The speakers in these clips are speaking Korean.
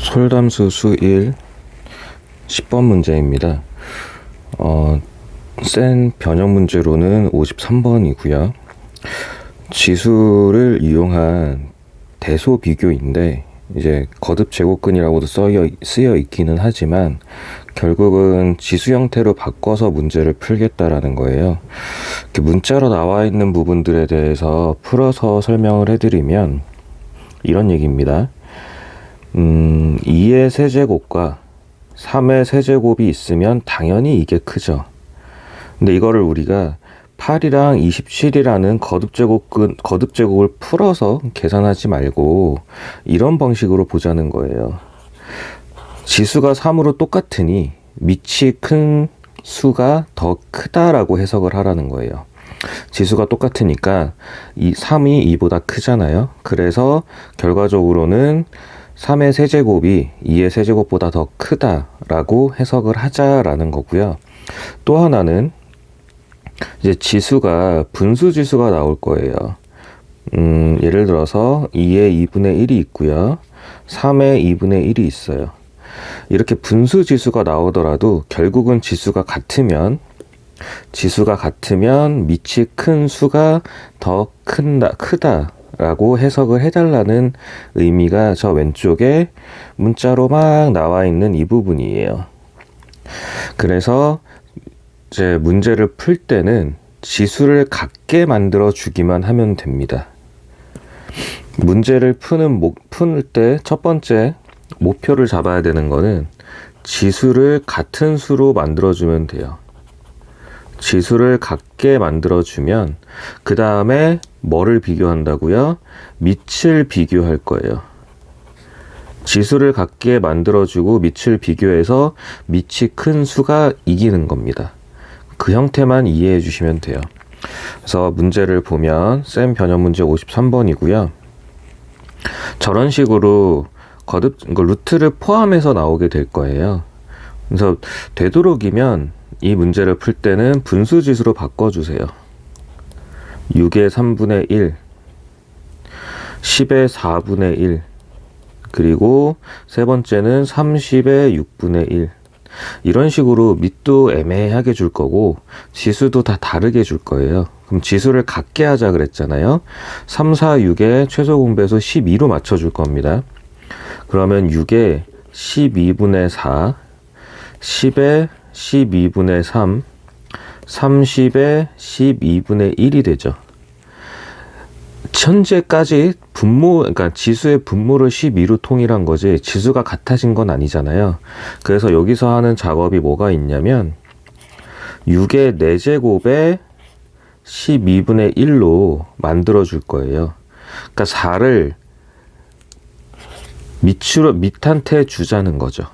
솔담수 수1 10번 문제입니다. 센 변형 문제로는 53번이고요. 지수를 이용한 대소 비교인데 이제 거듭 제곱근이라고도 쓰여 있기는 하지만 결국은 지수 형태로 바꿔서 문제를 풀겠다라는 거예요. 이렇게 문자로 나와 있는 부분들에 대해서 풀어서 설명을 해드리면 이런 얘기입니다. 2의 세제곱과 3의 세제곱이 있으면 당연히 이게 크죠. 근데 이거를 우리가 8이랑 27이라는 거듭제곱을 풀어서 계산하지 말고 이런 방식으로 보자는 거예요. 지수가 3으로 똑같으니 밑이 큰 수가 더 크다라고 해석을 하라는 거예요. 지수가 똑같으니까 이 3이 2보다 크잖아요. 그래서 결과적으로는 3의 세제곱이 2의 세제곱보다 더 크다라고 해석을 하자라는 거고요. 또 하나는 이제 지수가 분수 지수가 나올 거예요. 예를 들어서 2의 2분의 1이 있고요. 3의 2분의 1이 있어요. 이렇게 분수 지수가 나오더라도 결국은 지수가 같으면 밑이 큰 수가 더 크다라고 해석을 해달라는 의미가 저 왼쪽에 문자로 막 나와 있는 이 부분이에요. 그래서 이제 문제를 풀 때는 지수를 같게 만들어 주기만 하면 됩니다. 문제를 풀 때 첫 번째 목표를 잡아야 되는 거는 지수를 같은 수로 만들어 주면 돼요. 지수를 같게 만들어 주면 그 다음에 뭐를 비교한다고요? 밑을 비교할 거예요. 지수를 같게 만들어 주고 밑을 비교해서 밑이 큰 수가 이기는 겁니다. 그 형태만 이해해 주시면 돼요. 그래서 문제를 보면 쌤 변형 문제 53번이고요. 저런 식으로 루트를 포함해서 나오게 될 거예요. 그래서 되도록이면 이 문제를 풀 때는 분수지수로 바꿔주세요. 6의 3분의 1, 10의 4분의 1, 그리고 세 번째는 30의 6분의 1. 이런 식으로 밑도 애매하게 줄 거고 지수도 다 다르게 줄 거예요. 그럼 지수를 같게 하자 그랬잖아요. 3, 4, 6의 최소 공배수 12로 맞춰줄 겁니다. 그러면 6의 12분의 4, 10의 12분의 3, 30의 12분의 1이 되죠. 현재까지 그러니까 지수의 분모를 12로 통일한 거지 지수가 같아진 건 아니잖아요. 그래서 여기서 하는 작업이 뭐가 있냐면 6의 4제곱에 12분의 1로 만들어 줄 거예요. 그러니까 4를 밑한테 주자는 거죠.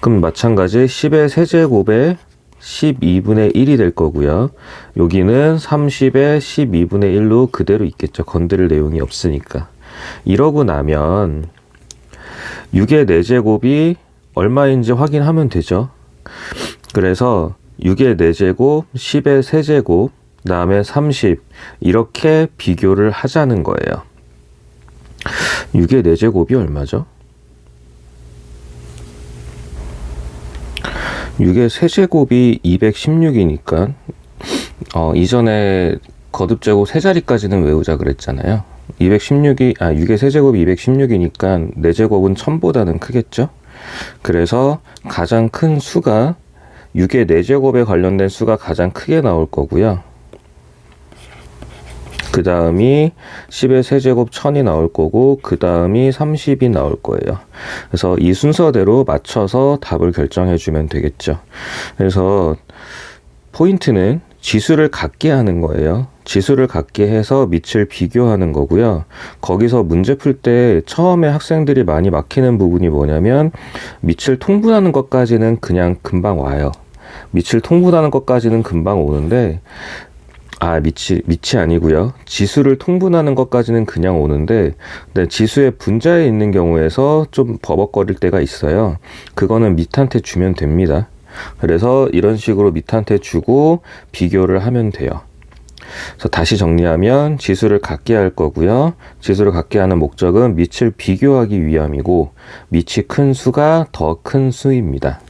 그럼 마찬가지 10의 세제곱에 12분의 1이 될 거고요. 여기는 30의 12분의 1로 그대로 있겠죠. 건드릴 내용이 없으니까. 이러고 나면 6의 4제곱이 얼마인지 확인하면 되죠. 그래서 6의 4제곱, 10의 세제곱, 그 다음에 30 이렇게 비교를 하자는 거예요. 6의 4제곱이 얼마죠? 6의 세제곱이 216이니까 이전에 거듭제곱 세 자리까지는 외우자 그랬잖아요. 6의 세제곱이 216이니까 4제곱은 1000보다는 크겠죠? 그래서 가장 큰 수가 6의 4제곱에 관련된 수가 가장 크게 나올 거고요. 그 다음이 10의 세제곱 1000이 나올 거고 그 다음이 30이 나올 거예요. 그래서 이 순서대로 맞춰서 답을 결정해 주면 되겠죠. 그래서 포인트는 지수를 같게 하는 거예요. 지수를 같게 해서 밑을 비교하는 거고요. 거기서 문제 풀 때 처음에 학생들이 많이 막히는 부분이 뭐냐면 밑을 통분하는 것까지는 그냥 금방 와요. 밑을 통분하는 것까지는 금방 오는데 밑이 아니고요. 지수를 통분하는 것까지는 그냥 오는데 지수의 분자에 있는 경우에서 좀 버벅거릴 때가 있어요. 그거는 밑한테 주면 됩니다. 그래서 이런 식으로 밑한테 주고 비교를 하면 돼요. 그래서 다시 정리하면 지수를 같게 할 거고요. 지수를 같게 하는 목적은 밑을 비교하기 위함이고 밑이 큰 수가 더 큰 수입니다.